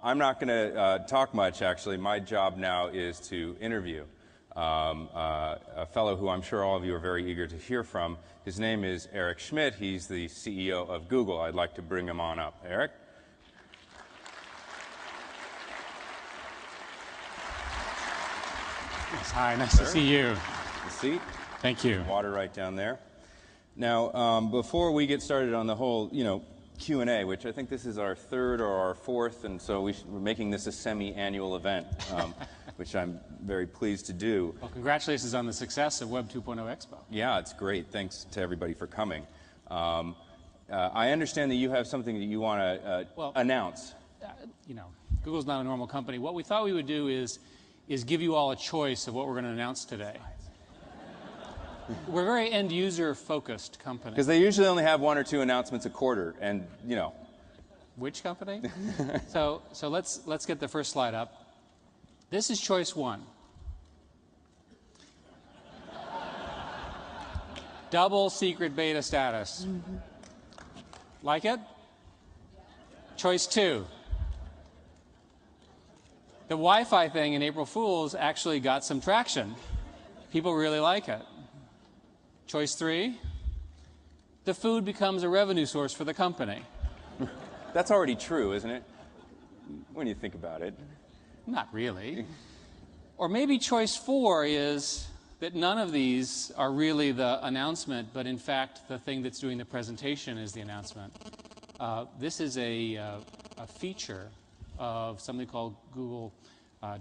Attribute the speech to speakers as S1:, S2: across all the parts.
S1: I'm not going to talk much, actually. My job now is to interview a fellow who I'm sure all of you are very eager to hear from. His name is Eric Schmidt. He's the CEO of Google. I'd like to bring him on up. Eric?
S2: Yes, hi, nice to see you.
S1: The seat.
S2: Thank you.
S1: Water right down there. Now, before we get started on the whole, Q&A, which I think this is our third or our fourth, and so we're making this a semi-annual event, which I'm very pleased to do.
S2: Well, congratulations on the success of Web 2.0 Expo.
S1: Yeah, it's great. Thanks to everybody for coming. I understand that you have something that you want to announce.
S2: Google's not a normal company. What we thought we would do is give you all a choice of what we're going to announce today. We're a very end-user focused company.
S1: Because they usually only have one or two announcements a quarter, and
S2: Which company? so let's get the first slide up. This is choice one. Double secret beta status. Like it? Choice two. The Wi-Fi thing in April Fool's actually got some traction. People really like it. Choice three, the food becomes a revenue source for the company.
S1: That's already true, isn't it? When you think about it.
S2: Not really. Or maybe choice four is that none of these are really the announcement, but in fact the thing that's doing the presentation is the announcement. This is a feature of something called Google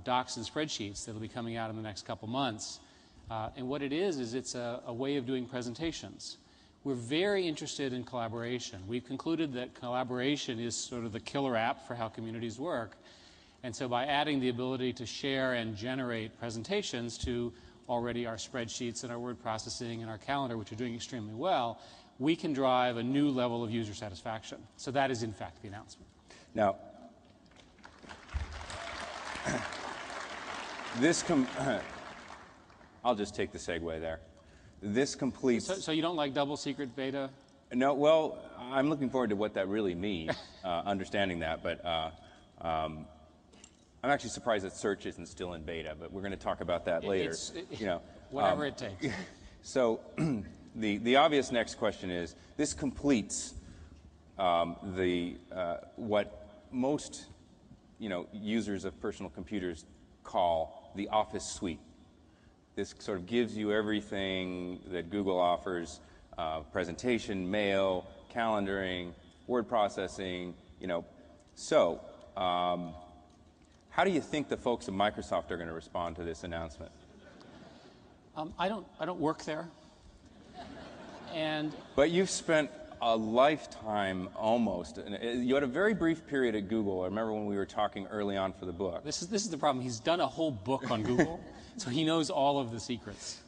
S2: Docs and Spreadsheets that will be coming out in the next couple months. And what it is it's a way of doing presentations. We're very interested in collaboration. We've concluded that collaboration is sort of the killer app for how communities work. And so by adding the ability to share and generate presentations to already our spreadsheets and our word processing and our calendar, which are doing extremely well, we can drive a new level of user satisfaction. So that is, in fact, the announcement.
S1: Now, I'll just take the segue there. This completes...
S2: So you don't like double secret beta?
S1: No, well, I'm looking forward to what that really means, understanding that, but I'm actually surprised that search isn't still in beta, but we're going to talk about that later.
S2: Whatever it takes.
S1: So the obvious next question is, this completes what most users of personal computers call the Office suite. This sort of gives you everything that Google offers, presentation, mail, calendaring, word processing, So, how do you think the folks at Microsoft are going to respond to this announcement?
S2: I don't work there.
S1: But you've spent a lifetime almost. You had a very brief period at Google. I remember when we were talking early on for the book.
S2: This is the problem. He's done a whole book on Google. So he knows all of the secrets.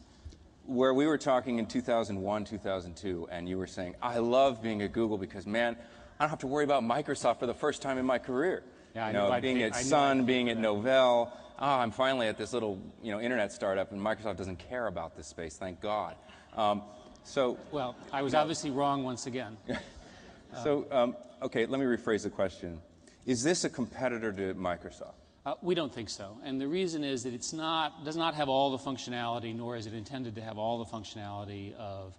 S1: Where we were talking in 2001, 2002, and you were saying, I love being at Google because, man, I don't have to worry about Microsoft for the first time in my career.
S2: Yeah,
S1: being at Sun, being at Novell, I'm finally at this little internet startup, and Microsoft doesn't care about this space, thank God.
S2: Well, I was obviously wrong once again.
S1: Okay, let me rephrase the question. Is this a competitor to Microsoft?
S2: We don't think so. And the reason is that does not have all the functionality, nor is it intended to have all the functionality of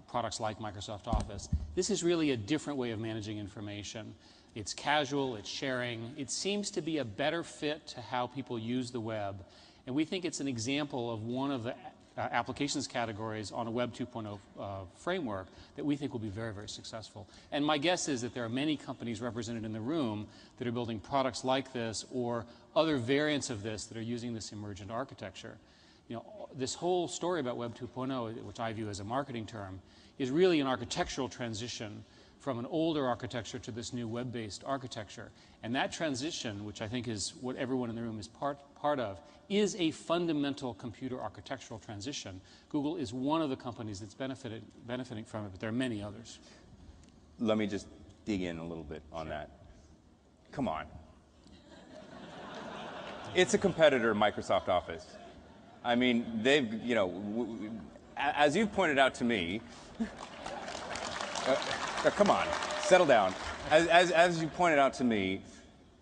S2: products like Microsoft Office. This is really a different way of managing information. It's casual, it's sharing. It seems to be a better fit to how people use the web. And we think it's an example of one of the applications categories on a Web 2.0 framework that we think will be very, very successful. And my guess is that there are many companies represented in the room that are building products like this or other variants of this that are using this emergent architecture. This whole story about Web 2.0, which I view as a marketing term, is really an architectural transition from an older architecture to this new web-based architecture. And that transition, which I think is what everyone in the room is part of, is a fundamental computer architectural transition. Google is one of the companies that's benefiting from it, but there are many others.
S1: Let me just dig in a little bit on that. Come on. It's a competitor to Microsoft Office. I mean, they've, as you've pointed out to me, come on, settle down. As you pointed out to me,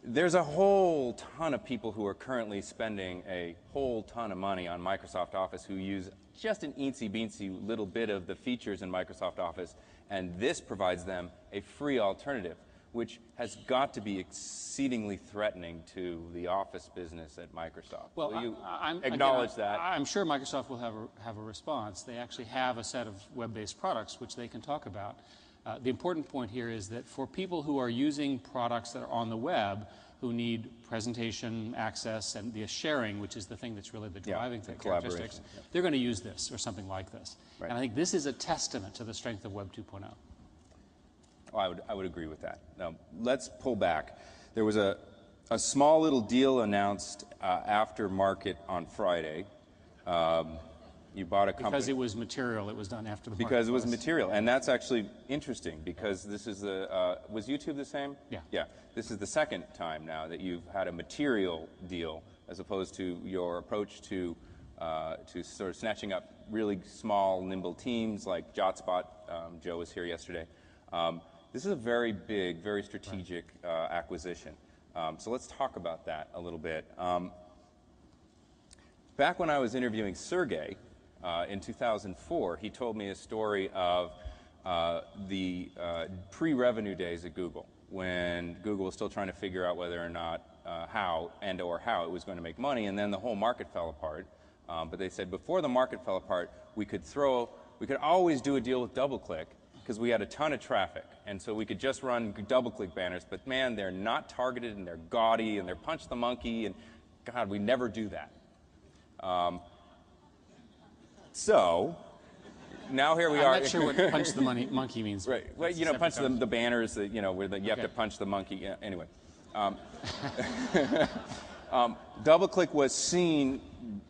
S1: there's a whole ton of people who are currently spending a whole ton of money on Microsoft Office who use just an eensy-beensy little bit of the features in Microsoft Office, and this provides them a free alternative, which has got to be exceedingly threatening to the Office business at Microsoft.
S2: Well,
S1: will you acknowledge that?
S2: I'm sure Microsoft will have a response. They actually have a set of web-based products which they can talk about. The important point here is that for people who are using products that are on the web, who need presentation access and the sharing, which is the thing that's really the driving characteristics, they're going to use this or something like this. Right. And I think this is a testament to the strength of Web 2.0.
S1: Oh, I would agree with that. Now, let's pull back. There was a small little deal announced after market on Friday. You bought a company.
S2: Because it was material, it was done after the market.
S1: Because it was material, and that's actually interesting because this is the, was YouTube the same?
S2: Yeah.
S1: Yeah. This is the second time now that you've had a material deal as opposed to your approach to sort of snatching up really small, nimble teams like JotSpot. Joe was here yesterday. This is a very big, very strategic acquisition. So let's talk about that a little bit. Back when I was interviewing Sergey in 2004, he told me a story of the pre-revenue days at Google, when Google was still trying to figure out whether or not how it was going to make money, and then the whole market fell apart. But they said before the market fell apart, we could always do a deal with DoubleClick because we had a ton of traffic, and so we could just run DoubleClick banners. But man, they're not targeted, and they're gaudy, and they're punch the monkey, and God, we never do that. So now here we are.
S2: I'm not sure what punch the monkey means.
S1: Right. Well, you know, punch the banners that, you know, where you have to punch the monkey. Yeah, anyway. DoubleClick was seen,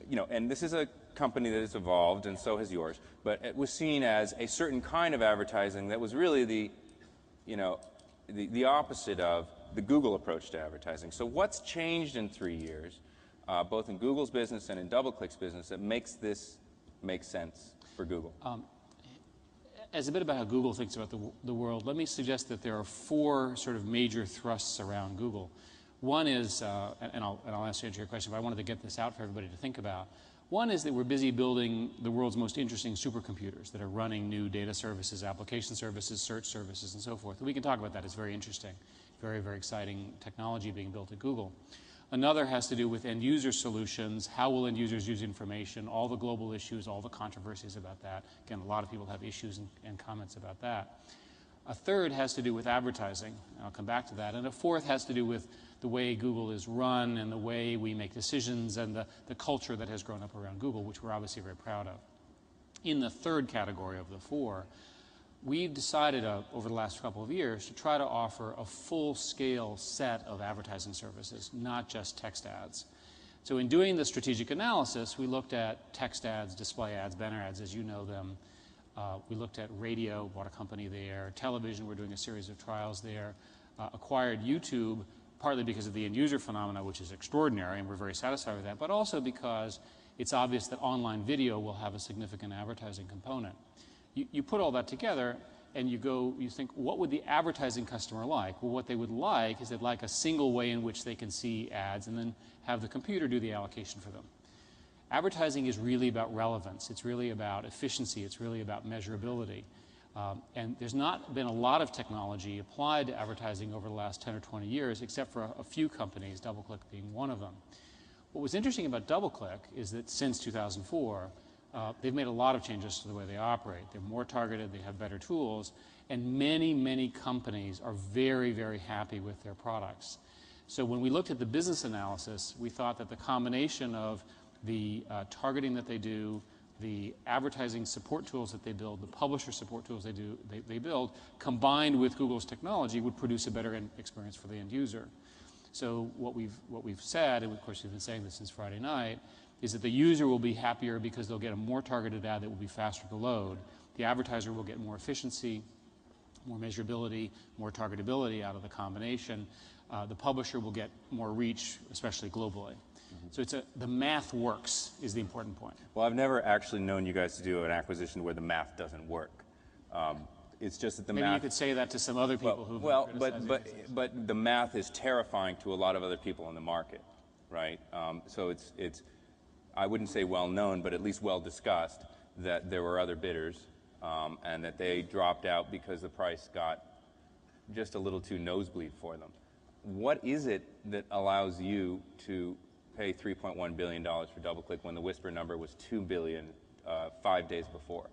S1: you know, and this is a company that has evolved, and so has yours, but it was seen as a certain kind of advertising that was really the, you know, the opposite of the Google approach to advertising. So what's changed in 3 years, both in Google's business and in DoubleClick's business, that makes this make sense for Google?
S2: As a bit about how Google thinks about the world, let me suggest that there are 4 sort of major thrusts around Google. One is, and I'll answer your question, but I wanted to get this out for everybody to think about. One is that we're busy building the world's most interesting supercomputers that are running new data services, application services, search services, and so forth. And we can talk about that. It's very interesting, very, very exciting technology being built at Google. Another has to do with end-user solutions. How will end-users use information? All the global issues, all the controversies about that. Again, a lot of people have issues and comments about that. A third has to do with advertising. I'll come back to that. And a fourth has to do with the way Google is run and the way we make decisions and the culture that has grown up around Google, which we're obviously very proud of. In the third category of the 4, we've decided over the last couple of years to try to offer a full-scale set of advertising services, not just text ads. So in doing the strategic analysis, we looked at text ads, display ads, banner ads, as you know them. We looked at radio, bought a company there. Television, we're doing a series of trials there. Acquired YouTube, partly because of the end-user phenomena, which is extraordinary, and we're very satisfied with that, but also because it's obvious that online video will have a significant advertising component. You put all that together, and you think, what would the advertising customer like? Well, what they would like is they'd like a single way in which they can see ads and then have the computer do the allocation for them. Advertising is really about relevance. It's really about efficiency. It's really about measurability. And there's not been a lot of technology applied to advertising over the last 10 or 20 years, except for a few companies, DoubleClick being one of them. What was interesting about DoubleClick is that since 2004, they've made a lot of changes to the way they operate. They're more targeted, they have better tools, and many, many companies are very, very happy with their products. So when we looked at the business analysis, we thought that the combination of the targeting that they do, the advertising support tools that they build, the publisher support tools they build, combined with Google's technology would produce a better experience for the end user. So what we've said, and of course we've been saying this since Friday night, is that the user will be happier because they'll get a more targeted ad that will be faster to load. The advertiser will get more efficiency, more measurability, more targetability out of the combination. The publisher will get more reach, especially globally. So the math works is the important point.
S1: Well, I've never actually known you guys to do an acquisition where the math doesn't work. It's just that the
S2: Maybe
S1: math...
S2: you could say that to some other people who've
S1: but the math is terrifying to a lot of other people in the market, right? So it's I wouldn't say well known, but at least well discussed that there were other bidders and that they dropped out because the price got just a little too nosebleed for them. What is it that allows you to pay $3.1 billion for DoubleClick when the whisper number was $2 billion 5 days before?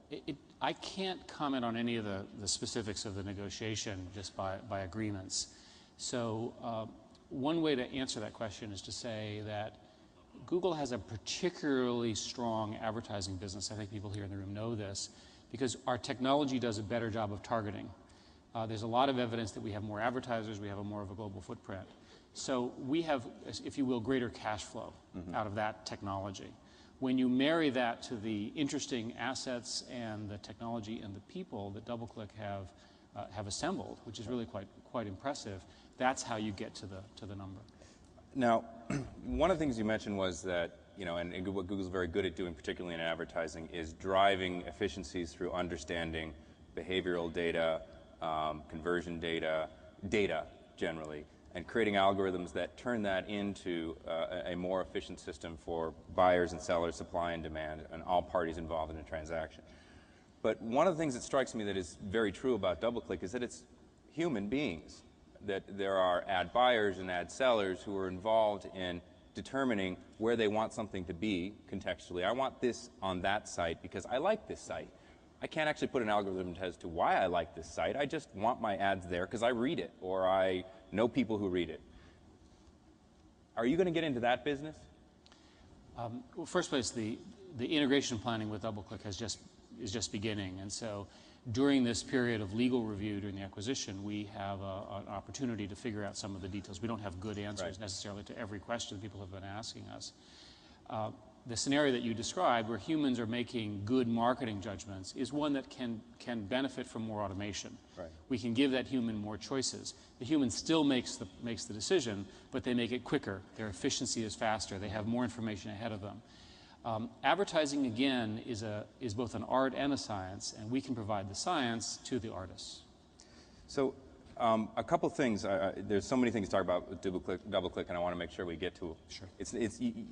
S2: I can't comment on any of the specifics of the negotiation just by agreements. So one way to answer that question is to say that Google has a particularly strong advertising business. I think people here in the room know this because our technology does a better job of targeting. There's a lot of evidence that we have more advertisers, we have more of a global footprint. So we have, if you will, greater cash flow out of that technology. When you marry that to the interesting assets and the technology and the people that DoubleClick have assembled, which is really quite impressive, that's how you get to the number.
S1: Now, one of the things you mentioned was that, and what Google's very good at doing, particularly in advertising, is driving efficiencies through understanding behavioral data, conversion data generally, and creating algorithms that turn that into a more efficient system for buyers and sellers, supply and demand, and all parties involved in a transaction. But one of the things that strikes me that is very true about DoubleClick is that it's human beings, that there are ad buyers and ad sellers who are involved in determining where they want something to be contextually. I want this on that site because I like this site. I can't actually put an algorithm as to why I like this site. I just want my ads there because I read it or I know people who read it. Are you going to get into that business?
S2: Well, first place, the integration planning with DoubleClick is just beginning, and so during this period of legal review during the acquisition, we have an opportunity to figure out some of the details. We don't have good answers necessarily to every question people have been asking us. The scenario that you described, where humans are making good marketing judgments, is one that can benefit from more automation.
S1: Right.
S2: We can give that human more choices. The human still makes the decision, but they make it quicker. Their efficiency is faster. They have more information ahead of them. Advertising, again, is both an art and a science, and we can provide the science to the artists.
S1: So a couple things. There's so many things to talk about with DoubleClick, and I want to make sure we get to.
S2: Sure.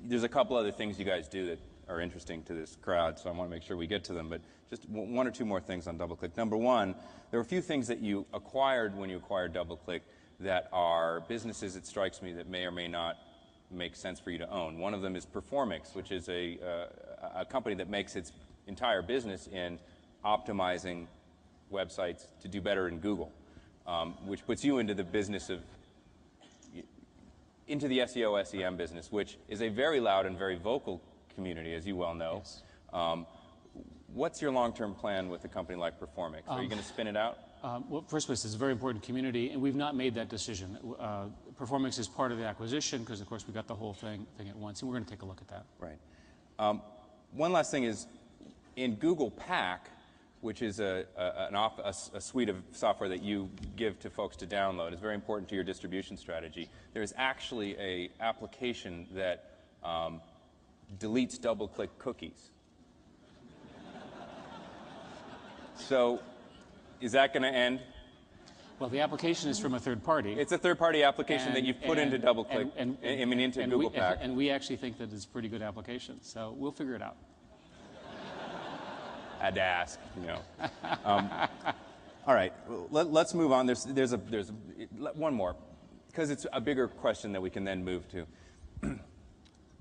S1: There's a couple other things you guys do that are interesting to this crowd, so I want to make sure we get to them. But just one or two more things on DoubleClick. Number one, there are a few things that you acquired when you acquired DoubleClick that are businesses, it strikes me, that may or may not make sense for you to own. One of them is Performix, which is a company that makes its entire business in optimizing websites to do better in Google. Which puts you into the business of, into the SEO, SEM business, which is a very loud and very vocal community, as you well know.
S2: Yes.
S1: What's your long-term plan with a company like Performix? Are you going to spin it out?
S2: Well, first place, it's a very important community, and we've not made that decision. Performix is part of the acquisition because, of course, we got the whole thing at once, and we're going to take a look at that.
S1: Right. One last thing is, in Google Pack, which is a suite of software that you give to folks to download, is very important to your distribution strategy. There's actually an application that deletes DoubleClick cookies. So, is that going to end?
S2: Well, the application is from a third party.
S1: It's a third-party application that you've put into DoubleClick, into Google Pack.
S2: And we actually think that it's a pretty good application, so we'll figure it out.
S1: Had to ask, all right, let's move on. There's one more, because it's a bigger question that we can then move to.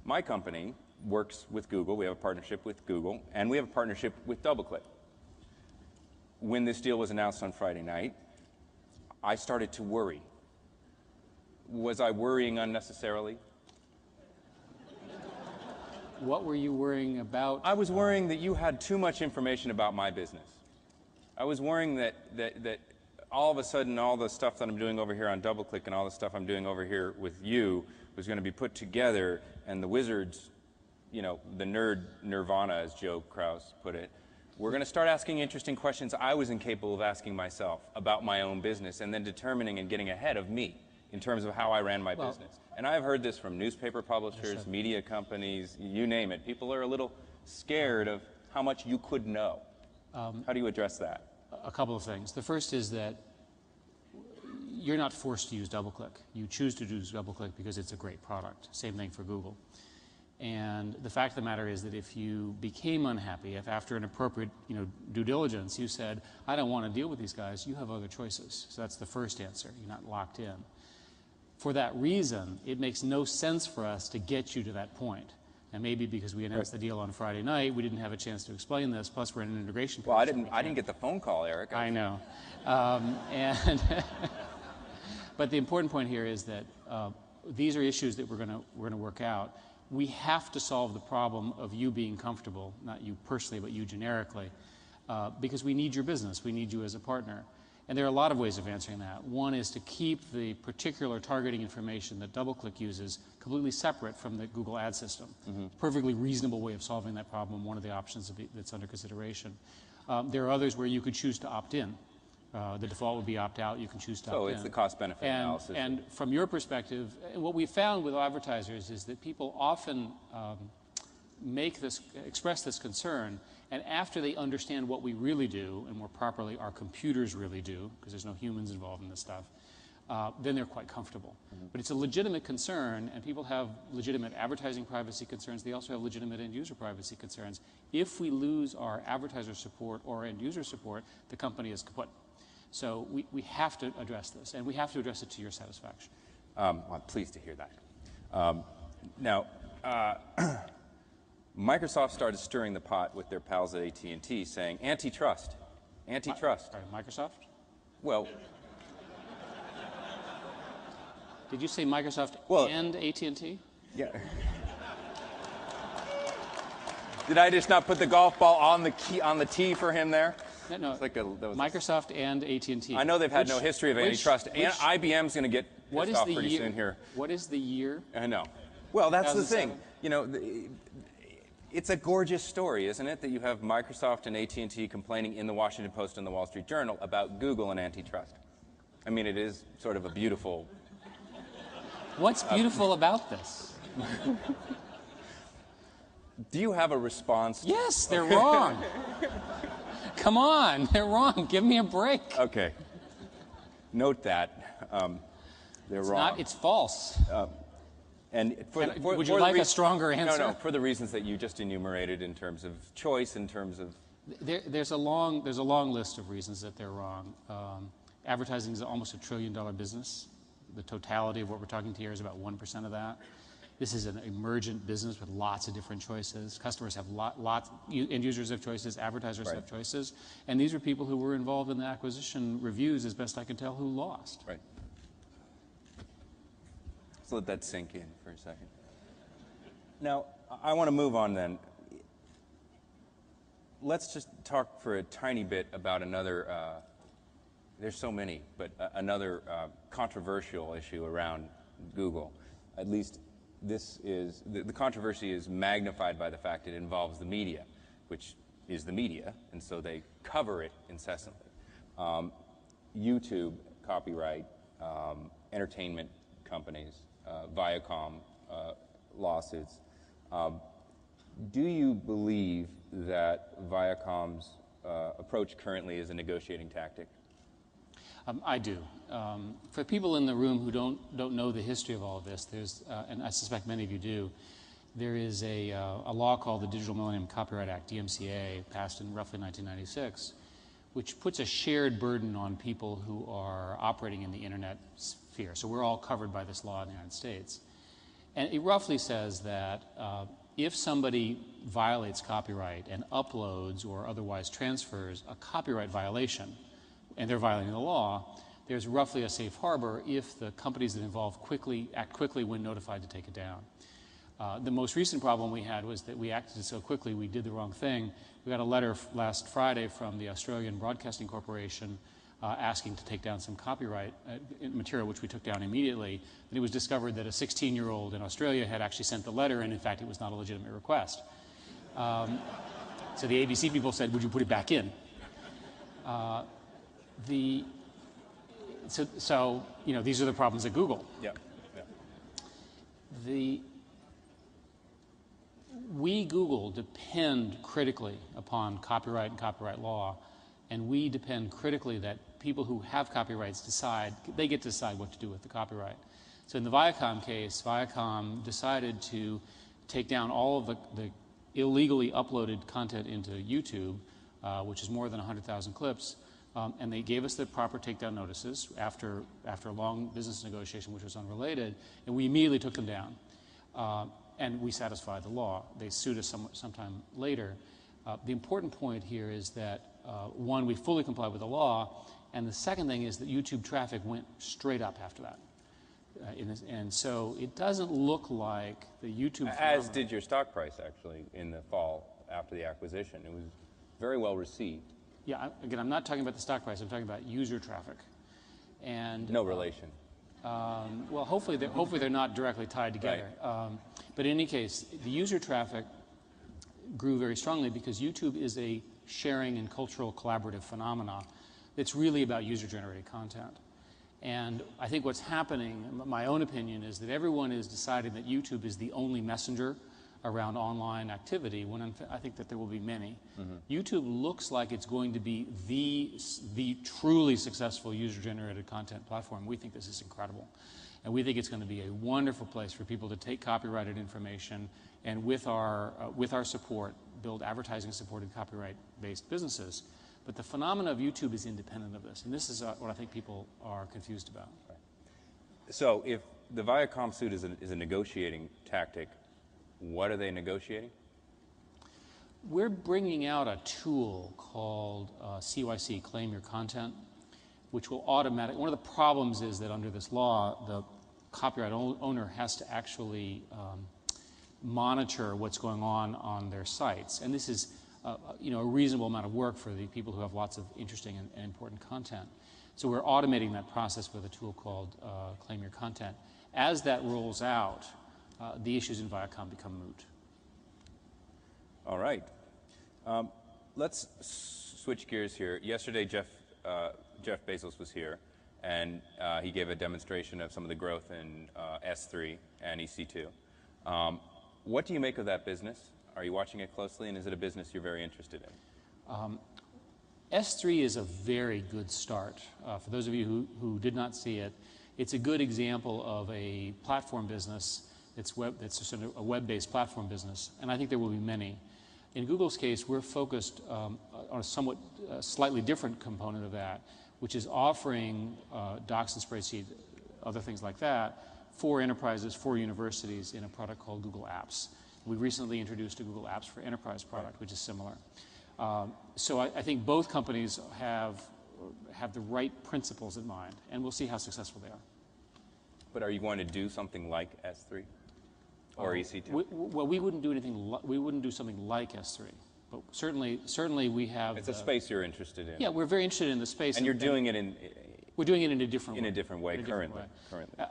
S1: My company works with Google. We have a partnership with Google, and we have a partnership with DoubleClick. When this deal was announced on Friday night, I started to worry. Was I worrying unnecessarily?
S2: What were you worrying about?
S1: I was worrying that you had too much information about my business. I was worrying that all of a sudden all the stuff that I'm doing over here on DoubleClick and all the stuff I'm doing over here with you was going to be put together, and the wizards, the nerd nirvana, as Joe Kraus put it, we're going to start asking interesting questions I was incapable of asking myself about my own business, and then determining and getting ahead of me in terms of how I ran my business. And I've heard this from newspaper publishers, media companies, you name it. People are a little scared of how much you could know. How do you address that?
S2: a couple of things. The first is that you're not forced to use DoubleClick. You choose to use DoubleClick because it's a great product. Same thing for Google. And the fact of the matter is that if you became unhappy, if after an appropriate due diligence you said, I don't want to deal with these guys, you have other choices. So that's the first answer. You're not locked in. For that reason, it makes no sense for us to get you to that point. And maybe because we announced the deal on Friday night, we didn't have a chance to explain this, plus we're in an integration phase.
S1: Well, I didn't get the phone call, Eric.
S2: I know. But the important point here is that these are issues that we're going to work out. We have to solve the problem of you being comfortable, not you personally, but you generically, because we need your business. We need you as a partner. And there are a lot of ways of answering that. One is to keep the particular targeting information that DoubleClick uses completely separate from the Google ad system. Perfectly reasonable way of solving that problem, one of the options that's under consideration. There are others where you could choose to opt in. The default would be opt-out. You can choose to opt in.
S1: So it's the cost-benefit analysis.
S2: And from your perspective, what we found with advertisers is that people often express this concern, and after they understand what we really do, and more properly our computers really do, because there's no humans involved in this stuff, then they're quite comfortable. But it's a legitimate concern, and people have legitimate advertising privacy concerns. They also have legitimate end-user privacy concerns. If we lose our advertiser support or end-user support, the company is kaput. So we have to address this, and we have to address it to your satisfaction.
S1: I'm pleased to hear that. Now, Microsoft started stirring the pot with their pals at AT&T, saying antitrust, antitrust.
S2: Sorry, Microsoft?
S1: Well,
S2: did you say Microsoft and AT&T?
S1: Yeah. Did I just not put the golf ball on the tee for him there?
S2: No.
S1: It's like
S2: Microsoft and AT&T.
S1: I know they've had no history of antitrust, and IBM's going to get pissed off pretty soon here.
S2: What is the year?
S1: I know. Well, that's the thing. It's a gorgeous story, isn't it, that you have Microsoft and AT&T complaining in the Washington Post and the Wall Street Journal about Google and antitrust. I mean, it is sort of a beautiful...
S2: What's beautiful about this?
S1: Do you have a response?
S2: Yes, they're wrong. Come on, they're wrong. Give me a break.
S1: Okay. Note that. They're wrong.
S2: It's false. Would you like a stronger answer?
S1: No, for the reasons that you just enumerated in terms of choice, in terms of...
S2: There's a long list of reasons that they're wrong. Advertising is almost $1 trillion business. The totality of what we're talking to here is about 1% of that. This is an emergent business with lots of different choices. Customers have lots, end users have choices, advertisers have choices. And these are people who were involved in the acquisition reviews, as best I can tell, who lost.
S1: Right. Let's let that sink in for a second. Now, I want to move on then. Let's just talk for a tiny bit about another, there's so many, but another controversial issue around Google. At least this is, the controversy is magnified by the fact it involves the media, which is the media, and so they cover it incessantly. YouTube, copyright, entertainment companies, Viacom lawsuits. Do you believe that Viacom's approach currently is a negotiating tactic?
S2: I do. For people in the room who don't know the history of all of this, there's, and I suspect many of you do, there is a law called the Digital Millennium Copyright Act, DMCA, passed in roughly 1996, which puts a shared burden on people who are operating in the internet sphere. So we're all covered by this law in the United States. And it roughly says that if somebody violates copyright and uploads or otherwise transfers a copyright violation, and they're violating the law, there's roughly a safe harbor if the companies that act quickly when notified to take it down. The most recent problem we had was that we acted so quickly, we did the wrong thing. We got a letter last Friday from the Australian Broadcasting Corporation asking to take down some copyright material, which we took down immediately. And it was discovered that a 16-year-old in Australia had actually sent the letter, and in fact it was not a legitimate request. So the ABC people said, would you put it back in? So you know, these are the problems at Google.
S1: Yeah.
S2: We, Google, depend critically upon copyright and copyright law And we depend critically that people who have copyrights they get to decide what to do with the copyright. So in the Viacom case, Viacom decided to take down all of the illegally uploaded content into YouTube, which is more than 100,000 clips, and they gave us the proper takedown notices after a long business negotiation, which was unrelated, and we immediately took them down. And we satisfied the law. They sued us sometime later. The important point here is that, one, we fully complied with the law, and the second thing is that YouTube traffic went straight up after that. And so it doesn't look like the YouTube
S1: As did your stock price, actually, in the fall after the acquisition. It was very well received.
S2: Yeah, again, I'm not talking about the stock price. I'm talking about user traffic. And
S1: no relation.
S2: Well, hopefully they're not directly tied together.
S1: Right.
S2: But in any case, the user traffic grew very strongly because YouTube is a sharing and cultural collaborative phenomena that's really about user-generated content. And I think what's happening, my own opinion, is that everyone is deciding that YouTube is the only messenger around online activity, when I think that there will be many. Mm-hmm. YouTube looks like it's going to be the truly successful user-generated content platform. We think this is incredible. And we think it's going to be a wonderful place for people to take copyrighted information and with our support, build advertising-supported copyright-based businesses. But the phenomena of YouTube is independent of this. And this is what I think people are confused about.
S1: Right. So if the Viacom suit is a negotiating tactic, what are they negotiating?
S2: We're bringing out a tool called CYC, Claim Your Content, which will automatically, one of the problems is that under this law, the copyright owner has to actually monitor what's going on their sites. And this is a reasonable amount of work for the people who have lots of interesting and important content. So we're automating that process with a tool called Claim Your Content. As that rolls out, the issues in Viacom become moot.
S1: All right. Let's switch gears here. Yesterday, Jeff Bezos was here, and he gave a demonstration of some of the growth in S3 and EC2. What do you make of that business? Are you watching it closely, and is it a business you're very interested in?
S2: S3 is a very good start. For those of you who did not see it, it's a good example of a platform business that's just a web-based platform business, and I think there will be many. In Google's case, we're focused on a somewhat slightly different component of that, which is offering docs and spreadsheets, other things like that, for enterprises, for universities in a product called Google Apps. We recently introduced a Google Apps for Enterprise product, which is similar. So I think both companies have the right principles in mind, and we'll see how successful they are.
S1: But are you going to do something like S3 or EC2?
S2: Well, we wouldn't do anything. We wouldn't do something like S3, but certainly we have.
S1: It's a space you're interested in.
S2: Yeah, we're very interested in the space,
S1: and you're doing it in.
S2: We're doing it in a different way.
S1: In a different way currently.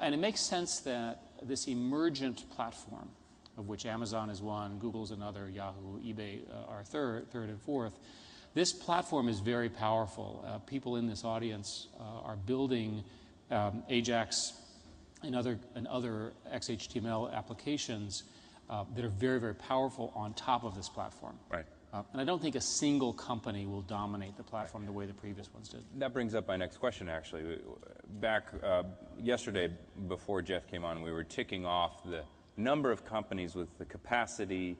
S2: And it makes sense that this emergent platform, of which Amazon is one, Google's another, Yahoo, eBay are third and fourth. This platform is very powerful. People in this audience are building AJAX and other XHTML applications that are very, very powerful on top of this platform.
S1: Right.
S2: And I don't think a single company will dominate the platform the way the previous ones did.
S1: That brings up my next question, actually. Back yesterday, before Jeff came on, we were ticking off the number of companies with the capacity,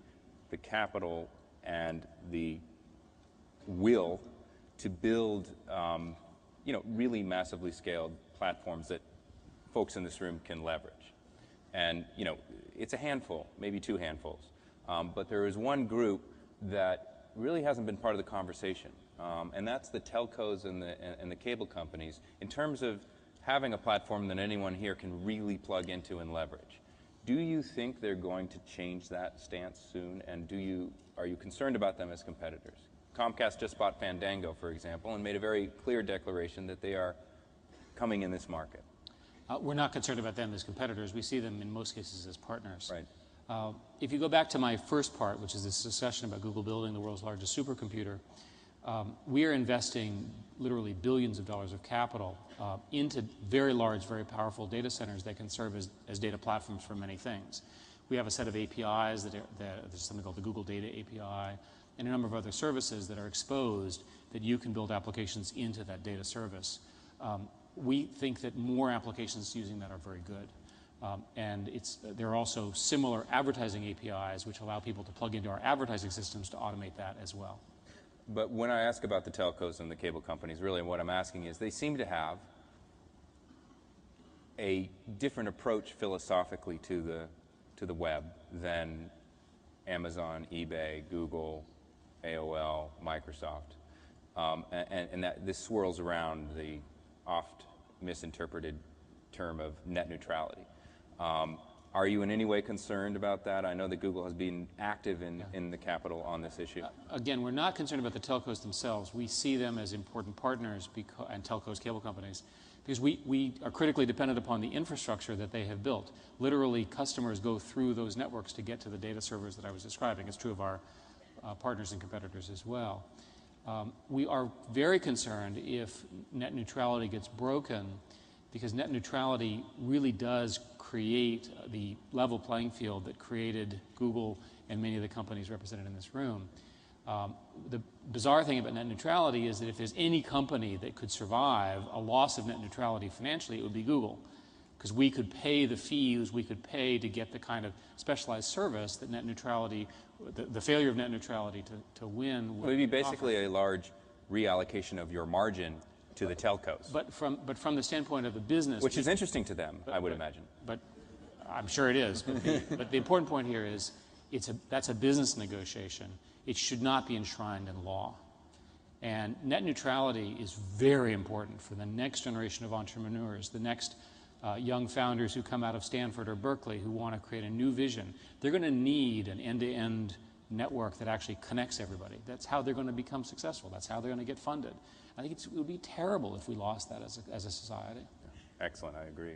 S1: the capital, and the will to build, really massively scaled platforms that folks in this room can leverage. And, it's a handful, maybe two handfuls. But there is one group that really hasn't been part of the conversation, and that's the telcos and the cable companies in terms of having a platform that anyone here can really plug into and leverage. Do you think they're going to change that stance soon, and are you concerned about them as competitors? Comcast just bought Fandango, for example, and made a very clear declaration that they are coming in this market.
S2: We're not concerned about them as competitors. We see them in most cases as partners.
S1: Right.
S2: If you go back to my first part, which is this discussion about Google building the world's largest supercomputer, we are investing literally billions of dollars of capital into very large, very powerful data centers that can serve as data platforms for many things. We have a set of APIs there's something called the Google Data API, and a number of other services that are exposed that you can build applications into that data service. We think that more applications using that are very good. And there are also similar advertising APIs which allow people to plug into our advertising systems to automate that as well.
S1: But when I ask about the telcos and the cable companies, really what I'm asking is they seem to have a different approach philosophically to the web than Amazon, eBay, Google, AOL, Microsoft. And that this swirls around the oft misinterpreted term of net neutrality. Are you in any way concerned about that? I know that Google has been active in the Capitol on this issue.
S2: Again, we're not concerned about the telcos themselves. We see them as important partners and telcos, cable companies, because we are critically dependent upon the infrastructure that they have built. Literally, customers go through those networks to get to the data servers that I was describing. It's true of our partners and competitors as well. We are very concerned if net neutrality gets broken, because net neutrality really does create the level playing field that created Google and many of the companies represented in this room. The bizarre thing about net neutrality is that if there's any company that could survive a loss of net neutrality financially, it would be Google, because we could pay the fees we could pay to get the kind of specialized service that net neutrality, the failure of net neutrality to win would
S1: It would be basically a large reallocation of your margin to the telcos.
S2: But from the standpoint of the business,
S1: which is interesting to them, I would imagine.
S2: But I'm sure it is. But the important point here is that's a business negotiation. It should not be enshrined in law. And net neutrality is very important for the next generation of entrepreneurs, the next young founders who come out of Stanford or Berkeley who want to create a new vision. They're going to need an end-to-end network that actually connects everybody. That's how they're going to become successful. That's how they're going to get funded. I think it would be terrible if we lost that as a society.
S1: Excellent, I agree.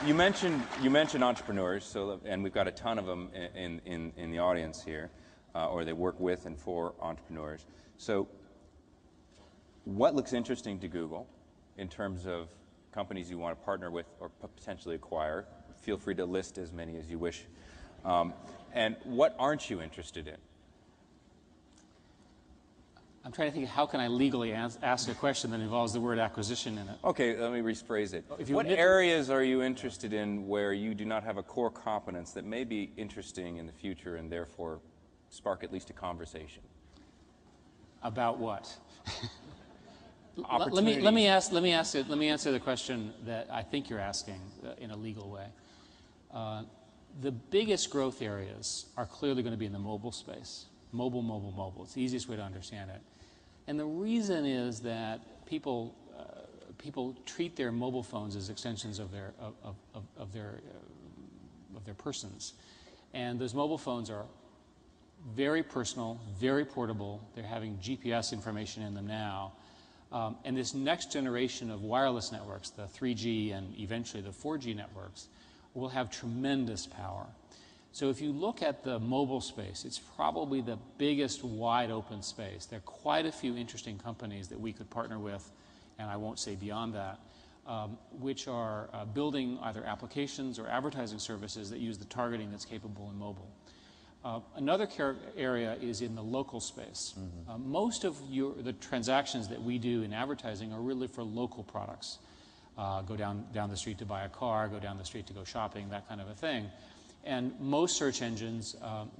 S1: You mentioned entrepreneurs, and we've got a ton of them in the audience here, or they work with and for entrepreneurs. So, what looks interesting to Google in terms of companies you want to partner with or potentially acquire? Feel free to list as many as you wish. And what aren't you interested in?
S2: I'm trying to think, how can I legally ask a question that involves the word acquisition in it?
S1: Okay, let me rephrase it. What areas are you interested in where you do not have a core competence that may be interesting in the future and therefore spark at least a conversation?
S2: About what?
S1: Opportunities.
S2: Let me answer the question that I think you're asking in a legal way. The biggest growth areas are clearly going to be in the mobile space. Mobile. It's the easiest way to understand it. And the reason is that people treat their mobile phones as extensions of their persons. And those mobile phones are very personal, very portable. They're having GPS information in them now. And this next generation of wireless networks, the 3G and eventually the 4G networks, will have tremendous power. So if you look at the mobile space, it's probably the biggest wide open space. There are quite a few interesting companies that we could partner with, and I won't say beyond that, which are building either applications or advertising services that use the targeting that's capable in mobile. Another area is in the local space. Mm-hmm. Most of the transactions that we do in advertising are really for local products. Go down the street to buy a car, go down the street to go shopping, that kind of a thing. And most search engines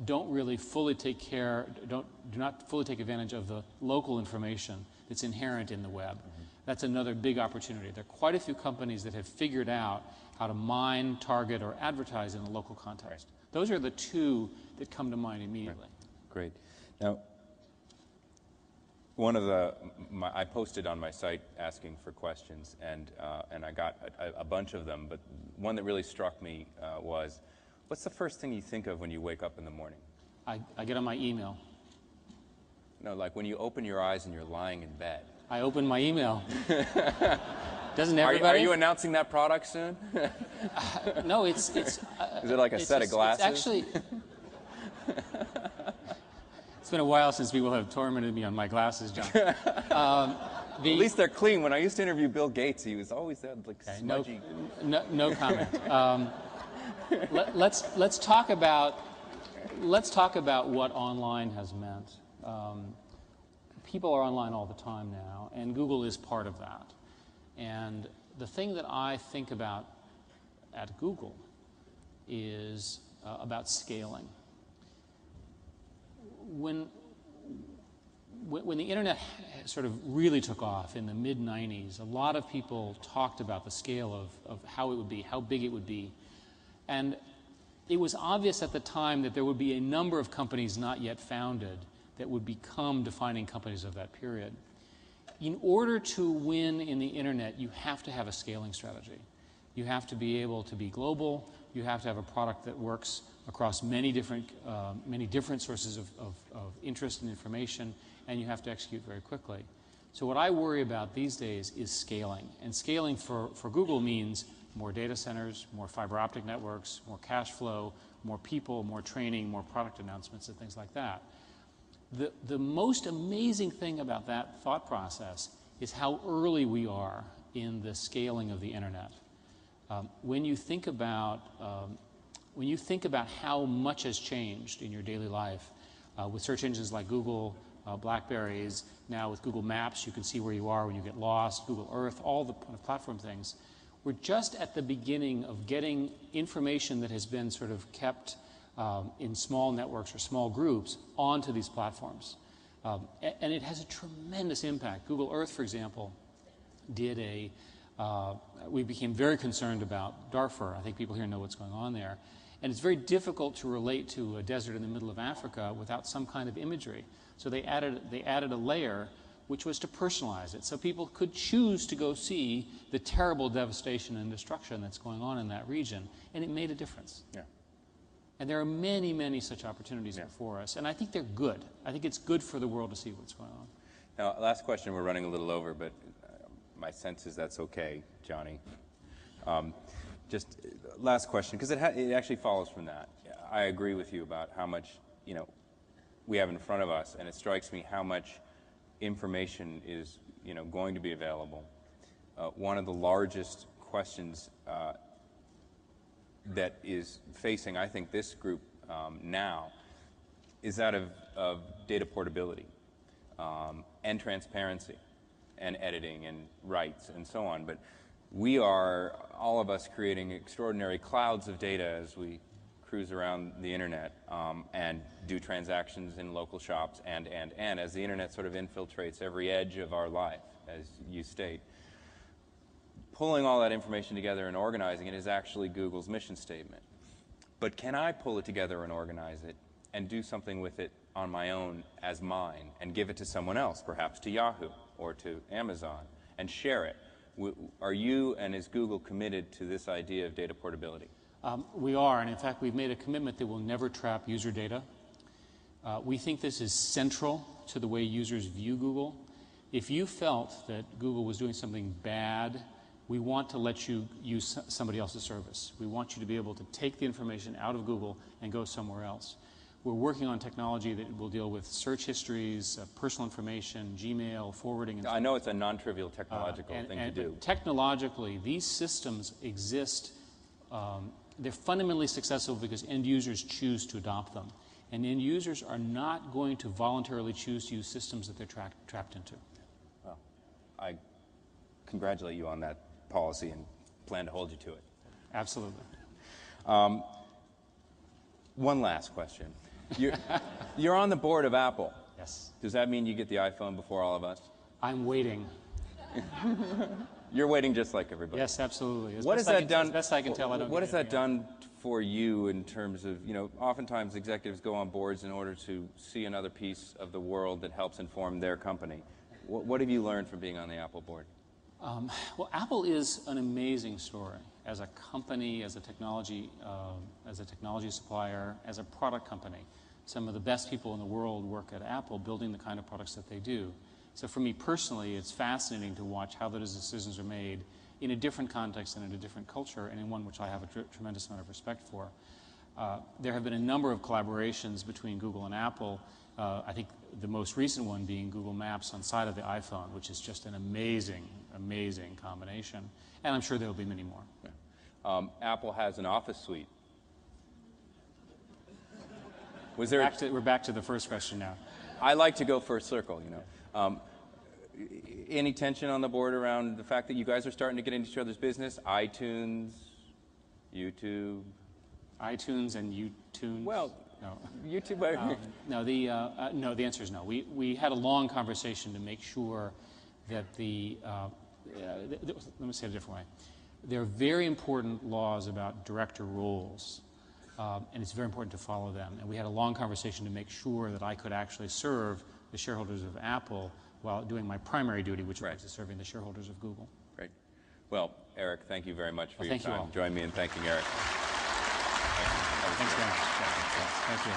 S2: don't really fully do not fully take advantage of the local information that's inherent in the web. Mm-hmm. That's another big opportunity. There are quite a few companies that have figured out how to mine, target, or advertise in the local context. Right. Those are the two that come to mind immediately.
S1: Right. Great. Now, I posted on my site asking for questions, and I got a bunch of them, but one that really struck me was, what's the first thing you think of when you wake up in the morning?
S2: I get on my email.
S1: No, like when you open your eyes and you're lying in bed.
S2: I open my email. Doesn't everybody?
S1: Are you announcing that product soon?
S2: No, it's.
S1: Is it like a set of glasses?
S2: It's actually. It's been a while since people have tormented me on my glasses, John.
S1: At least they're clean. When I used to interview Bill Gates, he was always that like smudgy.
S2: No comment. Let's talk about let's talk about what online has meant. People are online all the time now, and Google is part of that. And the thing that I think about at Google is about scaling. When the internet sort of really took off in the mid-90s, a lot of people talked about the scale of how it would be, how big it would be. And it was obvious at the time that there would be a number of companies not yet founded that would become defining companies of that period. In order to win in the internet, you have to have a scaling strategy. You have to be able to be global. You have to have a product that works across many different sources of interest and information, and you have to execute very quickly. So what I worry about these days is scaling. And scaling for Google means more data centers, more fiber optic networks, more cash flow, more people, more training, more product announcements, and things like that. The most amazing thing about that thought process is how early we are in the scaling of the internet. When you think about how much has changed in your daily life, with search engines like Google, BlackBerries, now with Google Maps, you can see where you are when you get lost, Google Earth, all the platform things. We're just at the beginning of getting information that has been sort of kept in small networks or small groups onto these platforms. And it has a tremendous impact. Google Earth, for example, we became very concerned about Darfur. I think people here know what's going on there. And it's very difficult to relate to a desert in the middle of Africa without some kind of imagery. So they added a layer which was to personalize it. So people could choose to go see the terrible devastation and destruction that's going on in that region. And it made a difference. Yeah. And there are many, many such opportunities before us. And I think they're good. I think it's good for the world to see what's going on.
S1: Now, last question. We're running a little over, but my sense is that's okay, Johnny. Just last question, because it actually follows from that. I agree with you about how much we have in front of us, and it strikes me how much information is going to be available. One of the largest questions that is facing, I think, this group now is that of data portability and transparency and editing and rights and so on. But we are, all of us, creating extraordinary clouds of data as we cruise around the internet and do transactions in local shops and as the internet sort of infiltrates every edge of our life, as you state. Pulling all that information together and organizing it is actually Google's mission statement. But can I pull it together and organize it and do something with it on my own as mine and give it to someone else, perhaps to Yahoo or to Amazon, and share it? Are you and is Google committed to this idea of data portability?
S2: We are, and in fact, we've made a commitment that we'll never trap user data. We think this is central to the way users view Google. If you felt that Google was doing something bad, we want to let you use somebody else's service. We want you to be able to take the information out of Google and go somewhere else. We're working on technology that will deal with search histories, personal information, Gmail, forwarding. And
S1: I know it's a non-trivial technological thing to do.
S2: Technologically, these systems exist. They're fundamentally successful because end users choose to adopt them. And end users are not going to voluntarily choose to use systems that they're trapped into.
S1: Well, I congratulate you on that policy and plan to hold you to it.
S2: Absolutely.
S1: One last question. You're on the board of Apple.
S2: Yes.
S1: Does that mean you get the iPhone before all of us?
S2: I'm waiting.
S1: You're waiting just like everybody.
S2: Yes, absolutely.
S1: What has that done?
S2: As best I can tell, I don't.
S1: What has that done for you in terms of, oftentimes executives go on boards in order to see another piece of the world that helps inform their company. What have you learned from being on the Apple board?
S2: Well, Apple is an amazing story as a company, as a technology supplier, as a product company. Some of the best people in the world work at Apple building the kind of products that they do. So for me personally, it's fascinating to watch how those decisions are made in a different context and in a different culture, and in one which I have a tremendous amount of respect for. There have been a number of collaborations between Google and Apple. I think the most recent one being Google Maps on the side of the iPhone, which is just an amazing, amazing combination. And I'm sure there will be many more.
S1: Yeah. Apple has an Office suite. Was there?
S2: We're back to the first question now.
S1: I like to go first circle, you know. Any tension on the board around the fact that you guys are starting to get into each other's business? iTunes, YouTube?
S2: iTunes and YouTunes?
S1: Well,
S2: no.
S1: YouTube.
S2: No, the answer is no. We had a long conversation to make sure that let me say it a different way. There are very important laws about director roles, and it's very important to follow them. And we had a long conversation to make sure that I could actually serve the shareholders of Apple while doing my primary duty, which was serving the shareholders of Google.
S1: Great. Well, Eric, thank you very much for your time.
S2: Thank you all.
S1: Join me in thanking Eric.
S2: Thanks very much. Thank you.